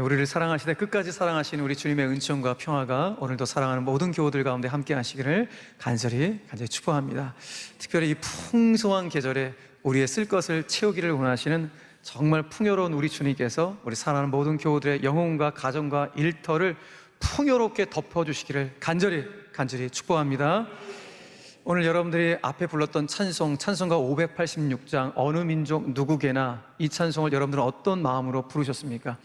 우리를 사랑하시되 끝까지 사랑하시는 우리 주님의 은총과 평화가 오늘도 사랑하는 모든 교우들 가운데 함께 하시기를 간절히 축복합니다. 특별히 이 풍성한 계절에 우리의 쓸 것을 채우기를 원하시는 정말 풍요로운 우리 주님께서 우리 사랑하는 모든 교우들의 영혼과 가정과 일터를 풍요롭게 덮어주시기를 간절히 축복합니다. 오늘 여러분들이 앞에 불렀던 찬송가 586장 어느 민족 누구게나, 이 찬송을 여러분들은 어떤 마음으로 부르셨습니까?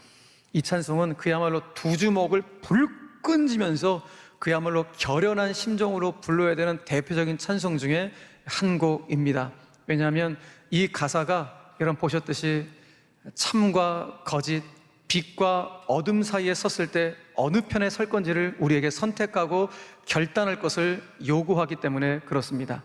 이 찬송은 그야말로 두 주먹을 불끈지면서 그야말로 결연한 심정으로 불러야 되는 대표적인 찬송 중에 한 곡입니다. 왜냐하면 이 가사가 여러분 보셨듯이 참과 거짓, 빛과 어둠 사이에 섰을 때 어느 편에 설 건지를 우리에게 선택하고 결단할 것을 요구하기 때문에 그렇습니다.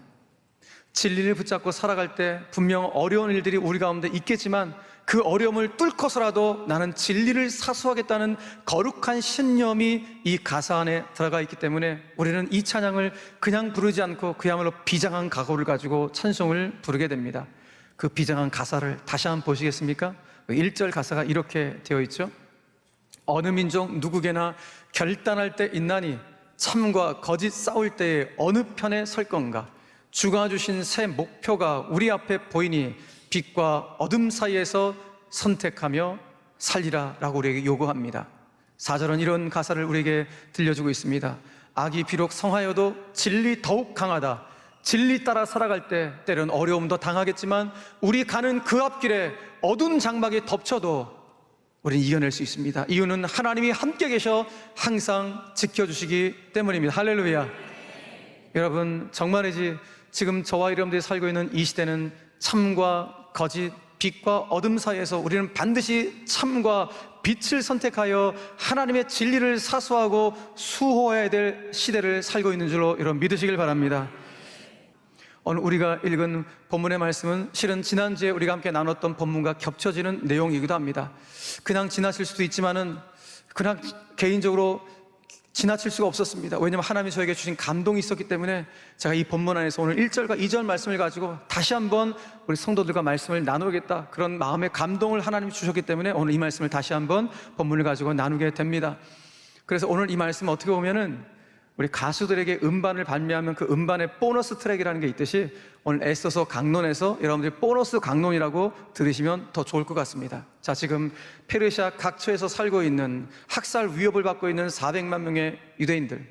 진리를 붙잡고 살아갈 때 분명 어려운 일들이 우리 가운데 있겠지만 그 어려움을 뚫고서라도 나는 진리를 사수하겠다는 거룩한 신념이 이 가사 안에 들어가 있기 때문에 우리는 이 찬양을 그냥 부르지 않고 그야말로 비장한 각오를 가지고 찬송을 부르게 됩니다. 그 비장한 가사를 다시 한번 보시겠습니까? 1절 가사가 이렇게 되어 있죠. 어느 민족 누구게나 결단할 때 있나니 참과 거짓 싸울 때에 어느 편에 설 건가. 주가 주신 새 목표가 우리 앞에 보이니 빛과 어둠 사이에서 선택하며 살리라 라고 우리에게 요구합니다. 4절은 이런 가사를 우리에게 들려주고 있습니다. 악이 비록 성하여도 진리 더욱 강하다. 진리 따라 살아갈 때 때론 어려움도 당하겠지만 우리 가는 그 앞길에 어두운 장막이 덮쳐도 우리는 이겨낼 수 있습니다. 이유는 하나님이 함께 계셔 항상 지켜주시기 때문입니다. 할렐루야. 여러분 정말이지 지금 저와 여러분들이 살고 있는 이 시대는 참과 거짓, 빛과 어둠 사이에서 우리는 반드시 참과 빛을 선택하여 하나님의 진리를 사수하고 수호해야 될 시대를 살고 있는 줄로 여러분 믿으시길 바랍니다. 오늘 우리가 읽은 본문의 말씀은 실은 지난주에 우리가 함께 나눴던 본문과 겹쳐지는 내용이기도 합니다. 그냥 지나칠 수도 있지만은 그냥 개인적으로 지나칠 수가 없었습니다. 왜냐하면 하나님이 저에게 주신 감동이 있었기 때문에 제가 이 본문 안에서 오늘 1절과 2절 말씀을 가지고 다시 한번 우리 성도들과 말씀을 나누겠다, 그런 마음의 감동을 하나님이 주셨기 때문에 오늘 이 말씀을 다시 한번 본문을 가지고 나누게 됩니다. 그래서 오늘 이 말씀 어떻게 보면은 우리 가수들에게 음반을 발매하면 그 음반에 보너스 트랙이라는 게 있듯이 오늘 애써서 강론에서 여러분들이 보너스 강론이라고 들으시면 더 좋을 것 같습니다. 자, 지금 페르시아 각처에서 살고 있는 학살 위협을 받고 있는 400만 명의 유대인들,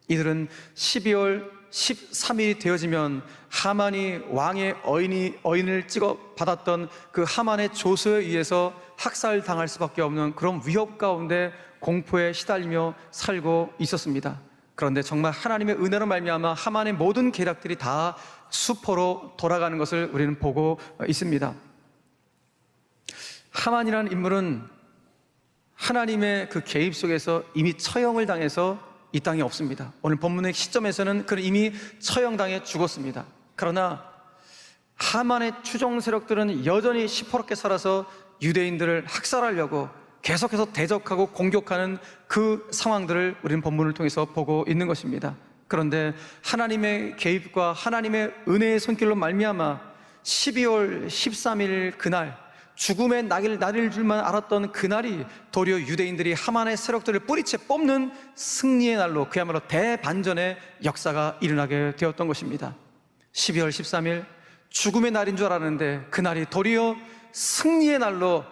이들은 12월 13일이 되어지면 하만이 왕의 어인을 찍어 받았던 그 하만의 조서에 의해서 학살당할 수밖에 없는 그런 위협 가운데 공포에 시달리며 살고 있었습니다. 그런데 정말 하나님의 은혜로 말미암아 하만의 모든 계략들이 다 수포로 돌아가는 것을 우리는 보고 있습니다. 하만이라는 인물은 하나님의 그 개입 속에서 이미 처형을 당해서 이 땅에 없습니다. 오늘 본문의 시점에서는 그는 이미 처형당해 죽었습니다. 그러나 하만의 추종 세력들은 여전히 시퍼렇게 살아서 유대인들을 학살하려고 계속해서 대적하고 공격하는 그 상황들을 우리는 본문을 통해서 보고 있는 것입니다. 그런데 하나님의 개입과 하나님의 은혜의 손길로 말미암아 12월 13일 그날, 죽음의 날일 줄만 알았던 그날이 도리어 유대인들이 하만의 세력들을 뿌리채 뽑는 승리의 날로, 그야말로 대반전의 역사가 일어나게 되었던 것입니다. 12월 13일 죽음의 날인 줄 알았는데 그날이 도리어 승리의 날로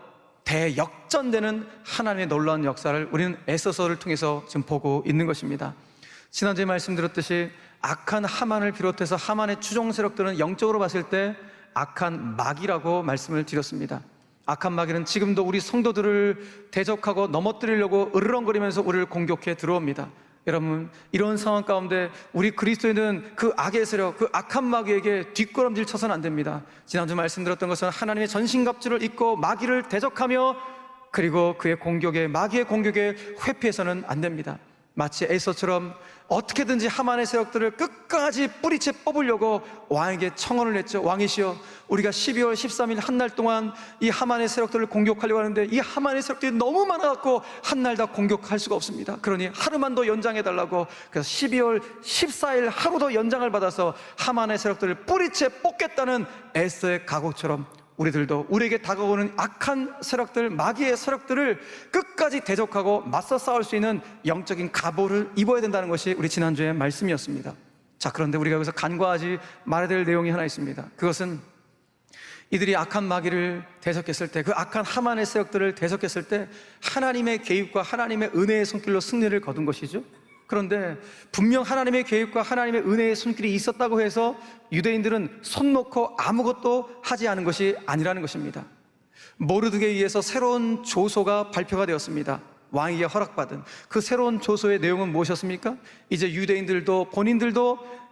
대역전되는 하나님의 놀라운 역사를 우리는 에스더서를 통해서 지금 보고 있는 것입니다. 지난주에 말씀드렸듯이 악한 하만을 비롯해서 하만의 추종 세력들은 영적으로 봤을 때 악한 마귀라고 말씀을 드렸습니다. 악한 마귀는 지금도 우리 성도들을 대적하고 넘어뜨리려고 으르렁거리면서 우리를 공격해 들어옵니다. 여러분, 이런 상황 가운데 우리 그리스도인은 그 악의 세력, 그 악한 마귀에게 뒷걸음질 쳐서는 안 됩니다. 지난주 말씀드렸던 것은 하나님의 전신갑주를 입고 마귀를 대적하며 그리고 그의 공격에, 마귀의 공격에 회피해서는 안 됩니다. 마치 에서처럼 어떻게든지 하만의 세력들을 끝까지 뿌리채 뽑으려고 왕에게 청언을 했죠. 왕이시여, 우리가 12월 13일 한 날 동안 이 하만의 세력들을 공격하려고 하는데 이 하만의 세력들이 너무 많아갖고 한 날 다 공격할 수가 없습니다. 그러니 하루만 더 연장해달라고, 그래서 12월 14일 하루 더 연장을 받아서 하만의 세력들을 뿌리채 뽑겠다는 에서의 각오처럼 우리들도 우리에게 다가오는 악한 세력들, 마귀의 세력들을 끝까지 대적하고 맞서 싸울 수 있는 영적인 갑오를 입어야 된다는 것이 우리 지난주의 말씀이었습니다. 자, 그런데 우리가 여기서 간과하지 말아야 될 내용이 하나 있습니다. 그것은 이들이 악한 마귀를 대적했을 때, 그 악한 하만의 세력들을 대적했을 때 하나님의 개입과 하나님의 은혜의 손길로 승리를 거둔 것이죠. 그런데 분명 하나님의 계획과 하나님의 은혜의 손길이 있었다고 해서 유대인들은 손 놓고 아무것도 하지 않은 것이 아니라는 것입니다. 모르드게에 의해서 새로운 조서가 발표가 되었습니다. 왕에게 허락받은 그 새로운 조서의 내용은 무엇이었습니까? 이제 유대인들도 본인들도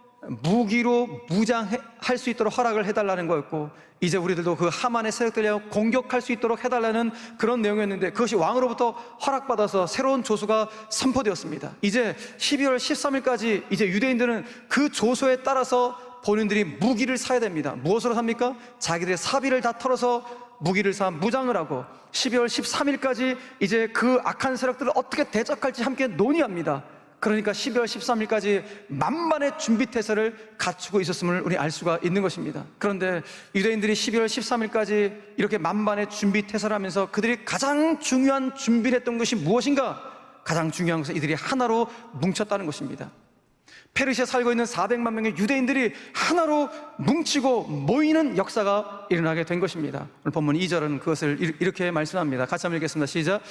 무기로 무장할 수 있도록 허락을 해달라는 거였고, 이제 우리들도 그 하만의 세력들을 공격할 수 있도록 해달라는 그런 내용이었는데, 그것이 왕으로부터 허락받아서 새로운 조서가 선포되었습니다. 이제 12월 13일까지 이제 유대인들은 그 조서에 따라서 본인들이 무기를 사야 됩니다. 무엇으로 삽니까? 자기들의 사비를 다 털어서 무기를 사 무장을 하고 12월 13일까지 이제 그 악한 세력들을 어떻게 대적할지 함께 논의합니다. 그러니까 12월 13일까지 만반의 준비태세를 갖추고 있었음을 우리 알 수가 있는 것입니다. 그런데 유대인들이 12월 13일까지 이렇게 만반의 준비태세를 하면서 그들이 가장 중요한 준비를 했던 것이 무엇인가? 가장 중요한 것은 이들이 하나로 뭉쳤다는 것입니다. 페르시아에 살고 있는 400만 명의 유대인들이 하나로 뭉치고 모이는 역사가 일어나게 된 것입니다. 오늘 본문 2절은 그것을 이렇게 말씀합니다. 같이 한번 읽겠습니다. 시작.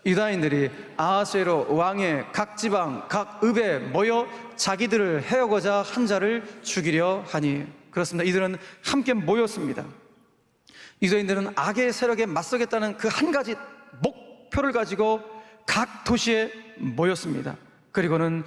유다인들이 아하수에로 왕의 각 지방 각 읍에 모여 자기들을 해오고자 한 자를 죽이려 하니. 그렇습니다. 이들은 함께 모였습니다. 유대인들은 악의 세력에 맞서겠다는 그 한 가지 목표를 가지고 각 도시에 모였습니다. 그리고는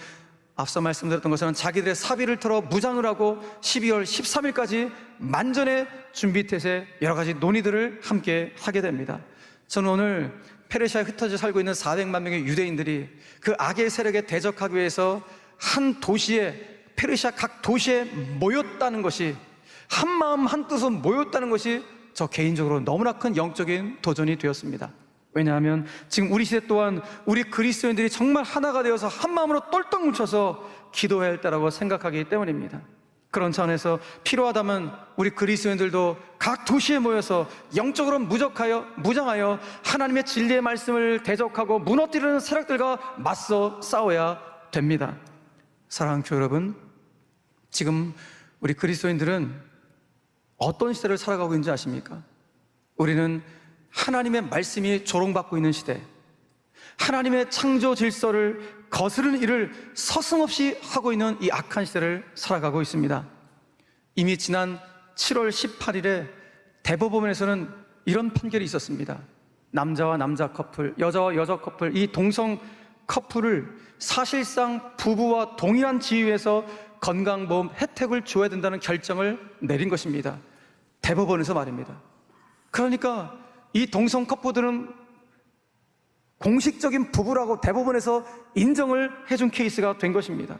앞서 말씀드렸던 것은 자기들의 사비를 털어 무장을 하고 12월 13일까지 만전의 준비태세, 여러 가지 논의들을 함께 하게 됩니다. 저는 오늘 페르시아에 흩어져 살고 있는 400만 명의 유대인들이 그 악의 세력에 대적하기 위해서 한 도시에, 페르시아 각 도시에 모였다는 것이, 한 마음 한 뜻으로 모였다는 것이 저 개인적으로 너무나 큰 영적인 도전이 되었습니다. 왜냐하면 지금 우리 시대 또한 우리 그리스도인들이 정말 하나가 되어서 한 마음으로 똘똘 뭉쳐서 기도해야 할 때라고 생각하기 때문입니다. 그런 차원에서 필요하다면 우리 그리스도인들도 각 도시에 모여서 영적으로 무장하여 하나님의 진리의 말씀을 대적하고 무너뜨리는 세력들과 맞서 싸워야 됩니다. 사랑하는 교회 여러분, 지금 우리 그리스도인들은 어떤 시대를 살아가고 있는지 아십니까? 우리는 하나님의 말씀이 조롱받고 있는 시대, 하나님의 창조 질서를 거스르는 일을 서슴없이 하고 있는 이 악한 시대를 살아가고 있습니다. 이미 지난 7월 18일에 대법원에서는 이런 판결이 있었습니다. 남자와 남자 커플, 여자와 여자 커플, 이 동성 커플을 사실상 부부와 동일한 지위에서 건강보험 혜택을 줘야 된다는 결정을 내린 것입니다. 대법원에서 말입니다. 그러니까 이 동성 커플들은 공식적인 부부라고 대법원에서 인정을 해준 케이스가 된 것입니다.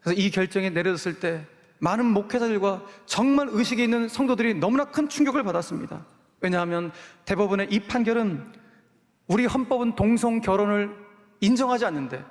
그래서 이 결정이 내려졌을 때 많은 목회자들과 정말 의식이 있는 성도들이 너무나 큰 충격을 받았습니다. 왜냐하면 대법원의 이 판결은 우리 헌법은 동성 결혼을 인정하지 않는데,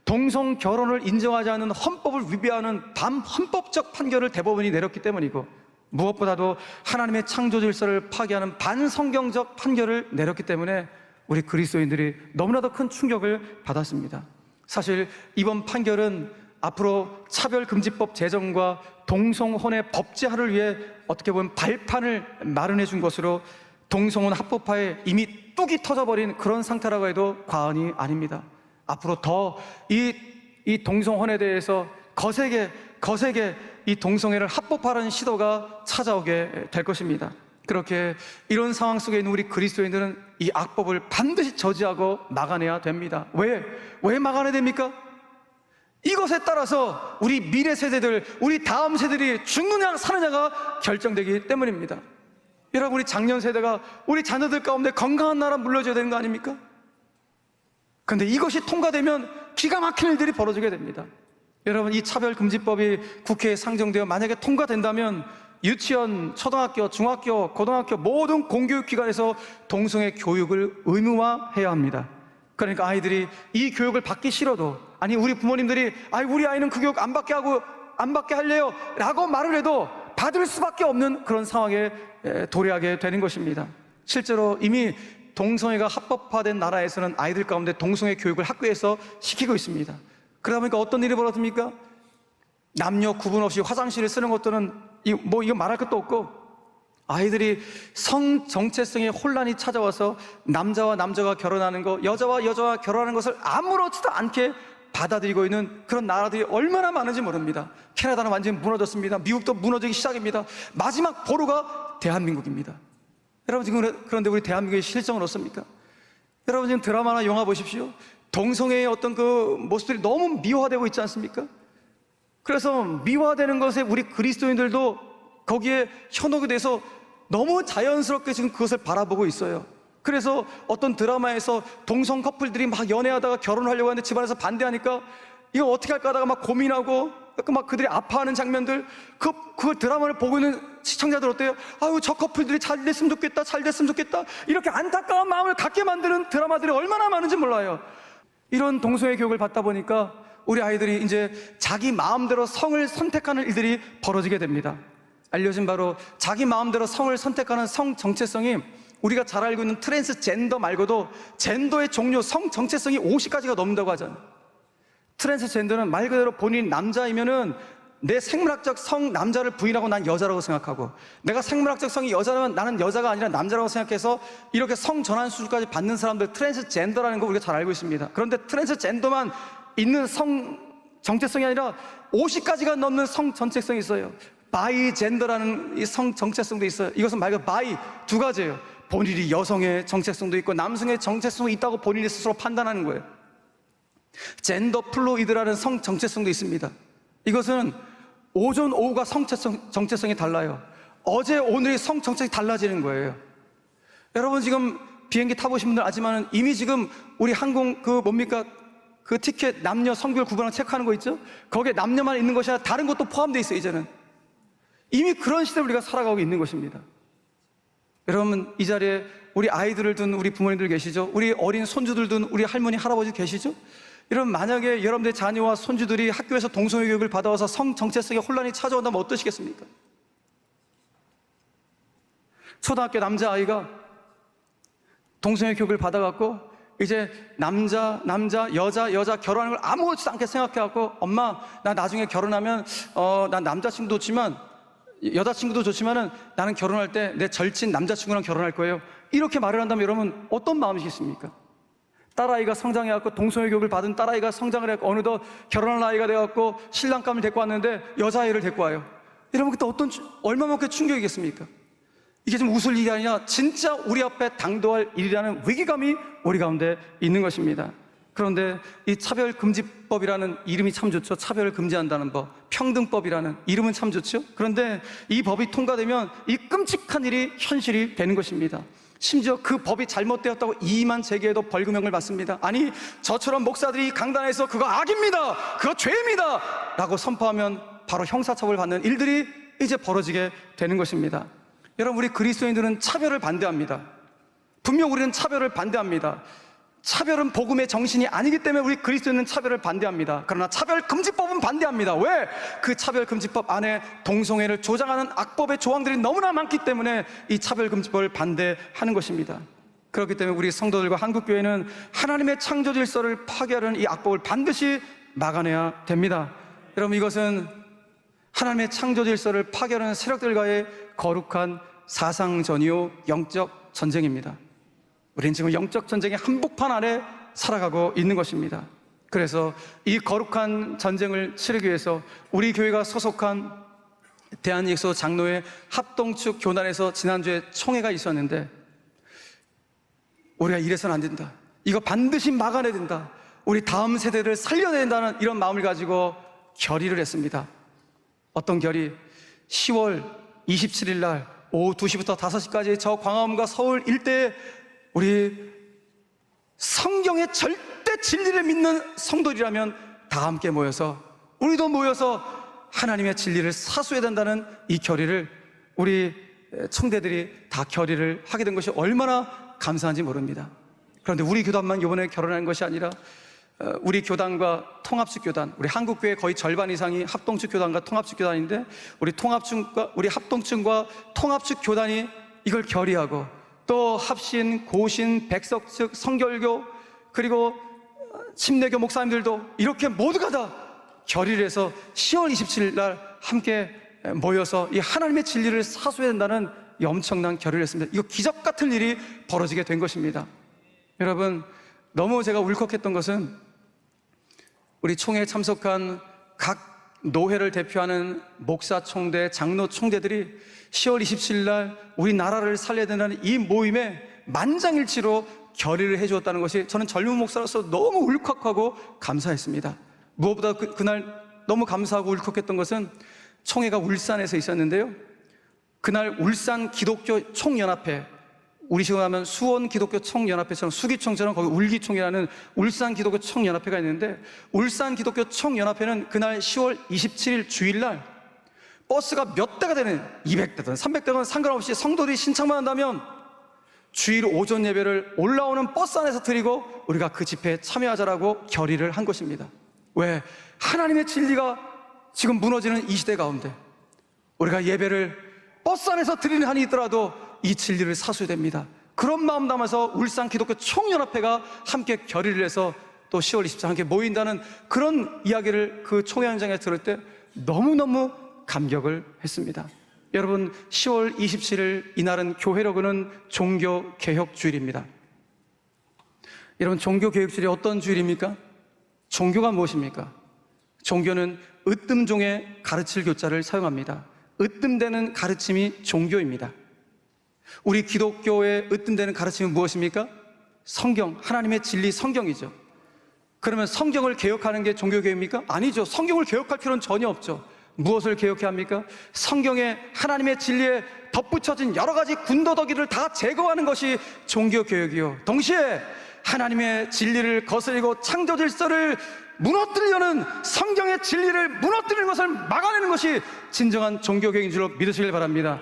동성 결혼을 인정하지 않는 헌법을 위배하는 반헌법적 판결을 대법원이 내렸기 때문이고, 무엇보다도 하나님의 창조 질서를 파괴하는 반성경적 판결을 내렸기 때문에 우리 그리스도인들이 너무나도 큰 충격을 받았습니다. 사실 이번 판결은 앞으로 차별금지법 제정과 동성혼의 법제화를 위해 어떻게 보면 발판을 마련해 준 것으로 동성혼 합법화에 이미 뚝이 터져버린 그런 상태라고 해도 과언이 아닙니다. 앞으로 더 이 동성혼에 대해서 거세게 이 동성애를 합법화하는 시도가 찾아오게 될 것입니다. 그렇게 이런 상황 속에 있는 우리 그리스도인들은 이 악법을 반드시 저지하고 막아내야 됩니다. 왜 막아내야 됩니까? 이것에 따라서 우리 미래 세대들, 우리 다음 세대들이 죽느냐 사느냐가 결정되기 때문입니다. 여러분, 우리 작년 세대가 우리 자녀들 가운데 건강한 나라 물려줘야 되는 거 아닙니까? 그런데 이것이 통과되면 기가 막힌 일들이 벌어지게 됩니다. 여러분, 이 차별금지법이 국회에 상정되어 만약에 통과된다면 유치원, 초등학교, 중학교, 고등학교 모든 공교육기관에서 동성애 교육을 의무화해야 합니다. 그러니까 아이들이 이 교육을 받기 싫어도, 아니 우리 부모님들이 우리 아이는 그 교육 안 받게 할래요 라고 말을 해도 받을 수밖에 없는 그런 상황에 도래하게 되는 것입니다. 실제로 이미 동성애가 합법화된 나라에서는 아이들 가운데 동성애 교육을 학교에서 시키고 있습니다. 그러다 보니까 어떤 일이 벌어집니까? 남녀 구분 없이 화장실을 쓰는 것들은 이거 말할 것도 없고, 아이들이 성 정체성의 혼란이 찾아와서 남자와 남자가 결혼하는 거, 여자와 여자가 결혼하는 것을 아무렇지도 않게 받아들이고 있는 그런 나라들이 얼마나 많은지 모릅니다. 캐나다는 완전히 무너졌습니다. 미국도 무너지기 시작입니다. 마지막 보루가 대한민국입니다. 여러분, 지금 그런데 우리 대한민국의 실정은 어떻습니까? 여러분, 지금 드라마나 영화 보십시오. 동성애의 어떤 그 모습들이 너무 미화되고 있지 않습니까? 그래서 미화되는 것에 우리 그리스도인들도 거기에 현혹이 돼서 너무 자연스럽게 지금 그것을 바라보고 있어요. 그래서 어떤 드라마에서 동성 커플들이 막 연애하다가 결혼하려고 하는데 집안에서 반대하니까 이거 어떻게 할까 하다가 막 고민하고 막 그들이 아파하는 장면들, 그걸 드라마를 보고 있는 시청자들 어때요? 저 커플들이 잘 됐으면 좋겠다, 잘 됐으면 좋겠다, 이렇게 안타까운 마음을 갖게 만드는 드라마들이 얼마나 많은지 몰라요. 이런 동성애 교육을 받다 보니까 우리 아이들이 이제 자기 마음대로 성을 선택하는 일들이 벌어지게 됩니다. 알려진 바로 자기 마음대로 성을 선택하는 성 정체성이 우리가 잘 알고 있는 트랜스젠더 말고도 젠더의 종류, 성 정체성이 50가지가 넘는다고 하잖아요. 트랜스젠더는 말 그대로 본인 남자이면은 내 생물학적 성 남자를 부인하고 난 여자라고 생각하고, 내가 생물학적 성이 여자라면 나는 여자가 아니라 남자라고 생각해서 이렇게 성 전환 수술까지 받는 사람들, 트랜스젠더라는 거 우리가 잘 알고 있습니다. 그런데 트랜스젠더만 있는 성 정체성이 아니라 50가지가 넘는 성 정체성이 있어요. 바이젠더라는 이 성 정체성도 있어요. 이것은 말 그대로 바이 두 가지예요. 본인이 여성의 정체성도 있고 남성의 정체성이 있다고 본인이 스스로 판단하는 거예요. 젠더 플루이드라는 성 정체성도 있습니다. 이것은 오전 오후가 정체성이 달라요. 어제 오늘이 성 정체성이 달라지는 거예요. 여러분, 지금 비행기 타보신 분들 아지만 이미 지금 우리 항공 그 티켓 남녀 성별 구분하는 체크하는 거 있죠? 거기에 남녀만 있는 것이 아니라 다른 것도 포함되어 있어요. 이제는 이미 그런 시대를 우리가 살아가고 있는 것입니다. 여러분, 이 자리에 우리 아이들을 둔 우리 부모님들 계시죠? 우리 어린 손주들 둔 우리 할머니 할아버지 계시죠? 여러분, 만약에 여러분들의 자녀와 손주들이 학교에서 동성애 교육을 받아와서 성 정체성의 혼란이 찾아온다면 어떠시겠습니까? 초등학교 남자아이가 동성애 교육을 받아갖고 이제 남자, 여자 결혼하는 걸 아무렇지도 않게 생각해갖고, 엄마, 나 나중에 결혼하면 난 남자친구도 좋지만 여자친구도 좋지만은 나는 결혼할 때 내 절친 남자친구랑 결혼할 거예요, 이렇게 말을 한다면 여러분 어떤 마음이시겠습니까? 딸아이가 성장해갖고 동성애 교육을 받은 딸아이가 성장을 해갖고 어느덧 결혼할 나이가 돼갖고 신랑감을 데리고 왔는데 여자아이를 데리고 와요. 여러분, 그때 얼마만큼 충격이겠습니까? 이게 좀 웃을 일이 아니라 진짜 우리 앞에 당도할 일이라는 위기감이 우리 가운데 있는 것입니다. 그런데 이 차별금지법이라는 이름이 참 좋죠. 차별을 금지한다는 법, 평등법이라는 이름은 참 좋죠. 그런데 이 법이 통과되면 이 끔찍한 일이 현실이 되는 것입니다. 심지어 그 법이 잘못되었다고 이의만 제기해도 벌금형을 받습니다. 아니, 저처럼 목사들이 강단에서 그거 악입니다, 그거 죄입니다 라고 선포하면 바로 형사처벌 받는 일들이 이제 벌어지게 되는 것입니다. 여러분, 우리 그리스도인들은 차별을 반대합니다. 분명 우리는 차별을 반대합니다. 차별은 복음의 정신이 아니기 때문에 우리 그리스도인은 차별을 반대합니다. 그러나 차별금지법은 반대합니다. 왜? 그 차별금지법 안에 동성애를 조장하는 악법의 조항들이 너무나 많기 때문에 이 차별금지법을 반대하는 것입니다. 그렇기 때문에 우리 성도들과 한국교회는 하나님의 창조 질서를 파괴하는 이 악법을 반드시 막아내야 됩니다. 여러분, 이것은 하나님의 창조 질서를 파괴하는 세력들과의 거룩한 사상전이요 영적 전쟁입니다. 우리는 지금 영적 전쟁의 한복판 아래 살아가고 있는 것입니다. 그래서 이 거룩한 전쟁을 치르기 위해서 우리 교회가 소속한 대한예수 장로회 합동축 교단에서 지난주에 총회가 있었는데, 우리가 이래서는 안 된다, 이거 반드시 막아내야 된다, 우리 다음 세대를 살려내야 된다는 이런 마음을 가지고 결의를 했습니다. 어떤 결의? 10월 27일 날 오후 2시부터 5시까지 저 광화문과 서울 일대에 우리 성경의 절대 하나님의 진리를 믿는 성도들이라면 다 함께 모여서, 우리도 모여서 하나님의 진리를 사수해야 된다는 이 결의를 우리 청대들이 다 결의를 하게 된 것이 얼마나 감사한지 모릅니다. 그런데 우리 교단만 이번에 결혼한 것이 아니라 우리 교단과 통합식 교단, 우리 한국교회 거의 절반 이상이 합동측 교단과 통합식 교단인데, 우리 합동측과 통합식 교단이 이걸 결의하고, 또 합신, 고신, 백석측, 성결교, 그리고 침례교 목사님들도 이렇게 모두가 다 결의를 해서 10월 27일 날 함께 모여서 이 하나님의 진리를 사수해야 된다는 이 엄청난 결의를 했습니다. 이거 기적 같은 일이 벌어지게 된 것입니다. 여러분, 너무 제가 울컥했던 것은 우리 총회에 참석한 각 노회를 대표하는 목사 총대, 장로 총대들이 10월 27일 날 우리나라를 살려야 된다는 이 모임에 만장일치로 결의를 해주었다는 것이 저는 젊은 목사로서 너무 울컥하고 감사했습니다. 무엇보다 그날 너무 감사하고 울컥했던 것은 총회가 울산에서 있었는데요, 그날 울산 기독교 총연합회, 우리 식으로 하면 수원 기독교 총연합회처럼, 수기총처럼 거기 울기총이라는 울산 기독교 총연합회가 있는데, 울산 기독교 총연합회는 그날 10월 27일 주일날 버스가 몇 대가 되는, 200대든 300대든 상관없이 성도들이 신청만 한다면 주일 오전 예배를 올라오는 버스 안에서 드리고 우리가 그 집회에 참여하자라고 결의를 한 것입니다. 왜? 하나님의 진리가 지금 무너지는 이 시대 가운데 우리가 예배를 버스 안에서 드리는 한이 있더라도 이 진리를 사수해야 됩니다. 그런 마음 담아서 울산 기독교 총연합회가 함께 결의를 해서 또 10월 24일 함께 모인다는 그런 이야기를 그 총회 현장에 들을 때 너무너무 감격을 했습니다. 여러분, 10월 27일 이날은 교회로 그는 종교개혁주일입니다. 여러분, 종교개혁주일이 어떤 주일입니까? 종교가 무엇입니까? 종교는 으뜸종의 가르칠 교자를 사용합니다. 으뜸되는 가르침이 종교입니다. 우리 기독교의 으뜸되는 가르침은 무엇입니까? 성경, 하나님의 진리 성경이죠. 그러면 성경을 개혁하는 게 종교개혁입니까? 아니죠. 성경을 개혁할 필요는 전혀 없죠. 무엇을 개혁해야 합니까? 성경에 하나님의 진리에 덧붙여진 여러 가지 군더더기를 다 제거하는 것이 종교개혁이요, 동시에 하나님의 진리를 거스리고 창조 질서를 무너뜨리려는 성경의 진리를 무너뜨리는 것을 막아내는 것이 진정한 종교개혁인 줄로 믿으시길 바랍니다.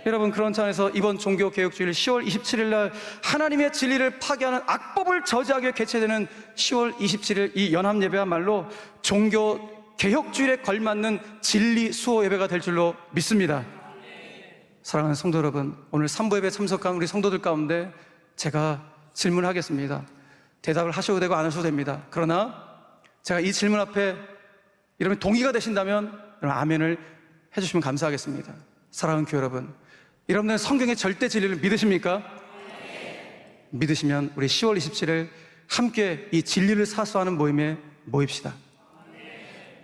여러분, 그런 차원에서 이번 종교개혁주일 10월 27일 날 하나님의 진리를 파괴하는 악법을 저지하기 위해 개최되는 10월 27일 이 연합예배야말로 종교개혁주일에 걸맞는 진리 수호 예배가 될 줄로 믿습니다. 사랑하는 성도 여러분, 오늘 3부 예배 참석한 우리 성도들 가운데 제가 질문하겠습니다. 대답을 하셔도 되고 안 하셔도 됩니다. 그러나 제가 이 질문 앞에 여러분 동의가 되신다면 여러분 아멘을 해주시면 감사하겠습니다. 사랑하는 교회 여러분, 여러분들은 성경의 절대 진리를 믿으십니까? 믿으시면 우리 10월 27일 함께 이 진리를 사수하는 모임에 모입시다.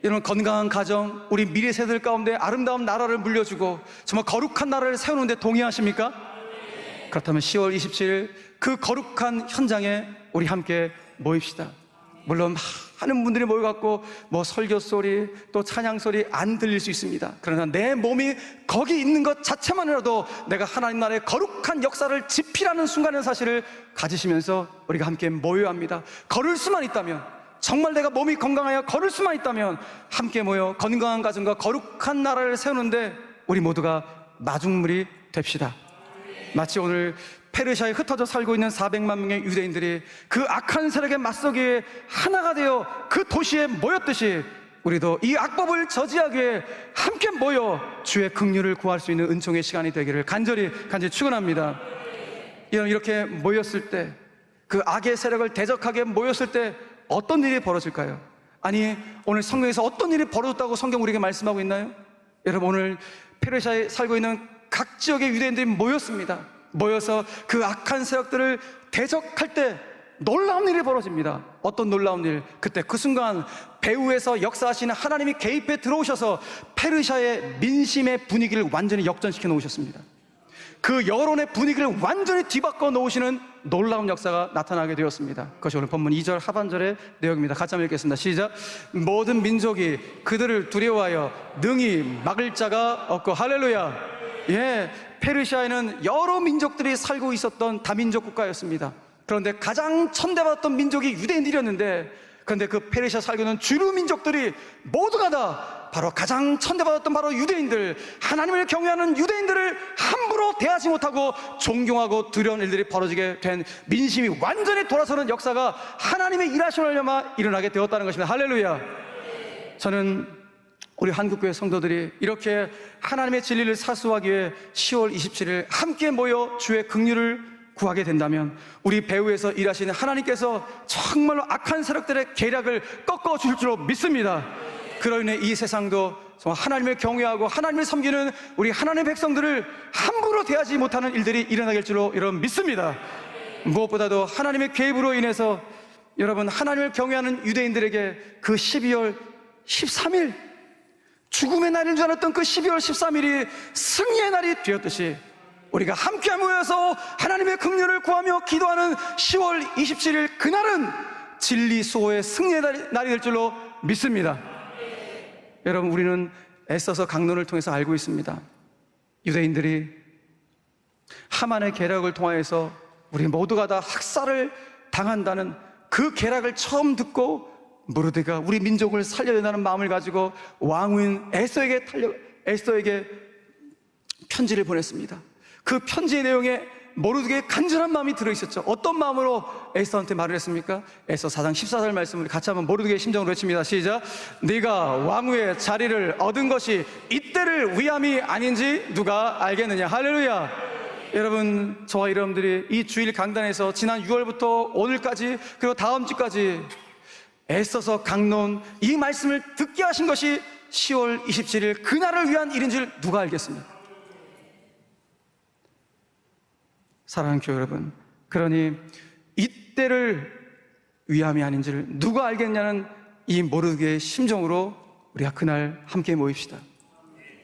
여러분, 건강한 가정, 우리 미래 세대들 가운데 아름다운 나라를 물려주고 정말 거룩한 나라를 세우는 데 동의하십니까? 그렇다면 10월 27일 그 거룩한 현장에 우리 함께 모입시다. 물론 많은 분들이 모여갖고 뭐 설교 소리 또 찬양 소리 안 들릴 수 있습니다. 그러나 내 몸이 거기 있는 것 자체만으로도 내가 하나님 나라의 거룩한 역사를 지피라는 순간의 사실을 가지시면서 우리가 함께 모여야 합니다. 걸을 수만 있다면, 정말 내가 몸이 건강하여 걸을 수만 있다면 함께 모여 건강한 가정과 거룩한 나라를 세우는데 우리 모두가 마중물이 됩시다. 마치 오늘 페르시아에 흩어져 살고 있는 400만 명의 유대인들이 그 악한 세력에 맞서기 위해 하나가 되어 그 도시에 모였듯이 우리도 이 악법을 저지하기 위해 함께 모여 주의 긍휼을 구할 수 있는 은총의 시간이 되기를 간절히 축원합니다. 이렇게 모였을 때, 그 악의 세력을 대적하게 모였을 때 어떤 일이 벌어질까요? 아니, 오늘 성경에서 어떤 일이 벌어졌다고 성경 우리에게 말씀하고 있나요? 여러분, 오늘 페르시아에 살고 있는 각 지역의 유대인들이 모였습니다. 모여서 그 악한 세력들을 대적할 때 놀라운 일이 벌어집니다. 어떤 놀라운 일? 그때 그 순간 배후에서 역사하시는 하나님이 개입해 들어오셔서 페르시아의 민심의 분위기를 완전히 역전시켜 놓으셨습니다. 그 여론의 분위기를 완전히 뒤바꿔 놓으시는 놀라운 역사가 나타나게 되었습니다. 그것이 오늘 본문 2절 하반절의 내용입니다. 같이 한번 읽겠습니다. 시작. 모든 민족이 그들을 두려워하여 능히 막을 자가 없고, 할렐루야. 예, 페르시아에는 여러 민족들이 살고 있었던 다민족 국가였습니다. 그런데 가장 천대받았던 민족이 유대인들이었는데, 그런데 그 페르시아 살고 있는 주류 민족들이 모두가 다 바로 가장 천대받았던 바로 유대인들, 하나님을 경외하는 유대인들을 함부로 대하지 못하고 존경하고 두려운 일들이 벌어지게 된, 민심이 완전히 돌아서는 역사가 하나님의 일하심을 위하여 일어나게 되었다는 것입니다. 할렐루야. 저는 우리 한국교회 성도들이 이렇게 하나님의 진리를 사수하기 위해 10월 27일 함께 모여 주의 긍휼을 구하게 된다면, 우리 배후에서 일하시는 하나님께서 정말로 악한 세력들의 계략을 꺾어 주실 줄로 믿습니다. 그로 인해 이 세상도 정말 하나님을 경외하고 하나님을 섬기는 우리 하나님의 백성들을 함부로 대하지 못하는 일들이 일어나게 될 줄로 여러분 믿습니다. 무엇보다도 하나님의 개입으로 인해서 여러분, 하나님을 경외하는 유대인들에게 그 12월 13일, 죽음의 날인 줄 알았던 그 12월 13일이 승리의 날이 되었듯이, 우리가 함께 모여서 하나님의 긍휼을 구하며 기도하는 10월 27일 그날은 진리 수호의 승리의 날이 될 줄로 믿습니다. 여러분, 우리는 애써서 강론을 통해서 알고 있습니다. 유대인들이 하만의 계략을 통하여서 우리 모두가 다 학살을 당한다는 그 계략을 처음 듣고, 모르드가 우리 민족을 살려야 된다는 마음을 가지고 왕후인 에스더에게 편지를 보냈습니다. 그 편지의 내용에 모르드게의 간절한 마음이 들어있었죠. 어떤 마음으로 에스더한테 말을 했습니까? 에스더 4장 14절 말씀을 같이 한번 모르드게의 심정으로 외칩니다. 시작. 네가 왕후의 자리를 얻은 것이 이때를 위함이 아닌지 누가 알겠느냐. 할렐루야. 여러분, 저와 여러분들이 이 주일 강단에서 지난 6월부터 오늘까지, 그리고 다음 주까지 애써서 강론 이 말씀을 듣게 하신 것이 10월 27일 그날을 위한 일인 줄 누가 알겠습니까? 사랑하는 교회 여러분, 그러니 이때를 위함이 아닌 줄 누가 알겠냐는 이 모르드게의 심정으로 우리가 그날 함께 모입시다.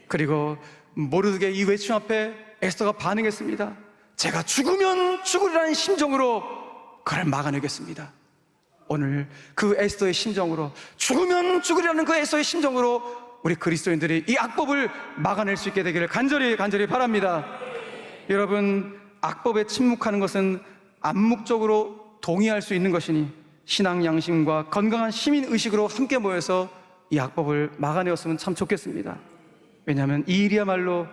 그리고 모르드게의 이 외침 앞에 에스더가 반응했습니다. 제가 죽으면 죽으리라는 심정으로 그를 막아내겠습니다. 오늘 그 에스더의 심정으로, 죽으면 죽으리라는 그 에스더의 심정으로 우리 그리스도인들이 이 악법을 막아낼 수 있게 되기를 간절히 바랍니다. 여러분, 악법에 침묵하는 것은 암묵적으로 동의할 수 있는 것이니 신앙 양심과 건강한 시민 의식으로 함께 모여서 이 악법을 막아내었으면 참 좋겠습니다. 왜냐하면 이 일이야말로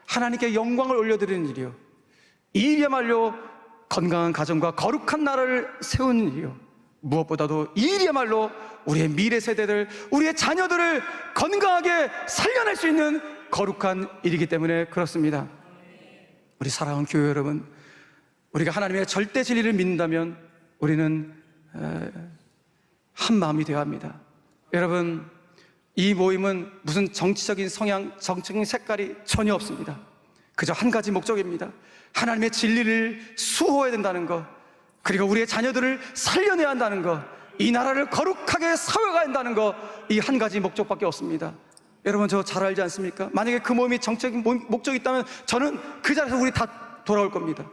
하나님께 영광을 올려드리는 일이요, 이 일이야말로 건강한 가정과 거룩한 나라를 세우는 일이요, 무엇보다도 이 일이야말로 우리의 미래 세대들, 우리의 자녀들을 건강하게 살려낼 수 있는 거룩한 일이기 때문에 그렇습니다. 우리 사랑하는 교회 여러분, 우리가 하나님의 절대 진리를 믿는다면 우리는 한 마음이 되어야 합니다. 여러분, 이 모임은 무슨 정치적인 성향, 정치적인 색깔이 전혀 없습니다. 그저 한 가지 목적입니다. 하나님의 진리를 수호해야 된다는 것, 그리고 우리의 자녀들을 살려내야 한다는 것, 이 나라를 거룩하게 세워가야 한다는 것, 이 한 가지 목적밖에 없습니다. 여러분, 저 잘 알지 않습니까? 만약에 그 모임이 정치적인 목적이 있다면 저는 그 자리에서 우리 다 돌아올 겁니다.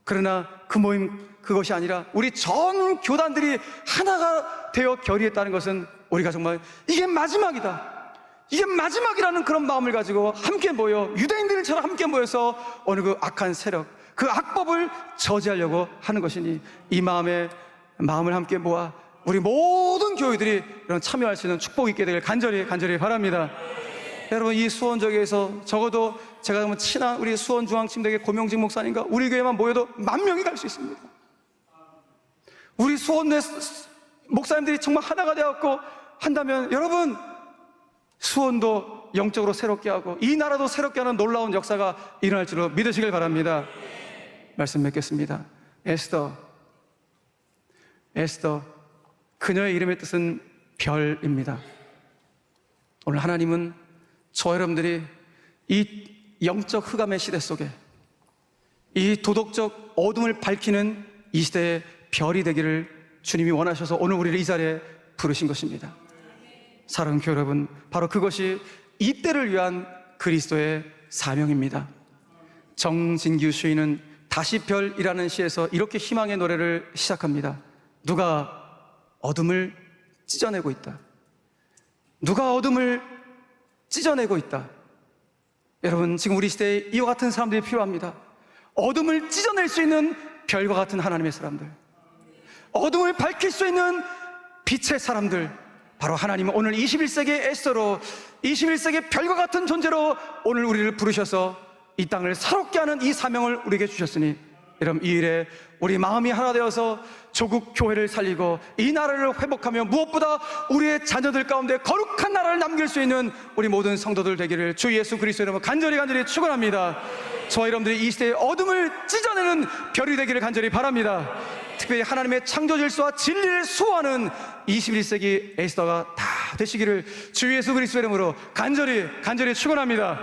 그러나 그 모임, 그것이 아니라 우리 전 교단들이 하나가 되어 결의했다는 것은 우리가 정말 이게 마지막이다, 이게 마지막이라는 그런 마음을 가지고 함께 모여, 유대인들처럼 함께 모여서 어느 그 악한 세력, 그 악법을 저지하려고 하는 것이니 이 마음을 함께 모아 우리 모든 교회들이 이런 참여할 수 있는 축복이 있게 되길 간절히 바랍니다. 여러분, 이 수원저기에서 적어도 제가 너무 친한 우리 수원중앙침대교 고명직 목사님과 우리 교회만 모여도 10,000명이 갈 수 있습니다. 우리 수원 내 목사님들이 정말 하나가 되었고 한다면 여러분, 수원도 영적으로 새롭게 하고 이 나라도 새롭게 하는 놀라운 역사가 일어날 줄로 믿으시길 바랍니다. 말씀 맺겠습니다. 에스더, 그녀의 이름의 뜻은 별입니다. 오늘 하나님은 저 여러분들이 이 영적 흑암의 시대 속에 이 도덕적 어둠을 밝히는 이 시대의 별이 되기를 주님이 원하셔서 오늘 우리를 이 자리에 부르신 것입니다. 사랑하는 교회 여러분, 바로 그것이 이 때를 위한 그리스도의 사명입니다. 정진규 시인은 다시 별이라는 시에서 이렇게 희망의 노래를 시작합니다. 누가 어둠을 찢어내고 있다. 누가 어둠을 찢어내고 있다. 여러분, 지금 우리 시대에 이와 같은 사람들이 필요합니다. 어둠을 찢어낼 수 있는 별과 같은 하나님의 사람들, 어둠을 밝힐 수 있는 빛의 사람들, 바로 하나님은 오늘 21세기의 에스더로, 21세기의 별과 같은 존재로 오늘 우리를 부르셔서 이 땅을 새롭게 하는 이 사명을 우리에게 주셨으니, 여러분 이 일에 우리 마음이 하나 되어서 조국 교회를 살리고 이 나라를 회복하며 무엇보다 우리의 자녀들 가운데 거룩한 나라를 남길 수 있는 우리 모든 성도들 되기를 주 예수 그리스도 이름으로 간절히 축원합니다. 저와 여러분들이 이 시대의 어둠을 찢어내는 별이 되기를 간절히 바랍니다. 특별히 하나님의 창조 질서와 진리를 수호하는 21세기 에스더가 다 되시기를 주 예수 그리스도 이름으로 간절히 축원합니다.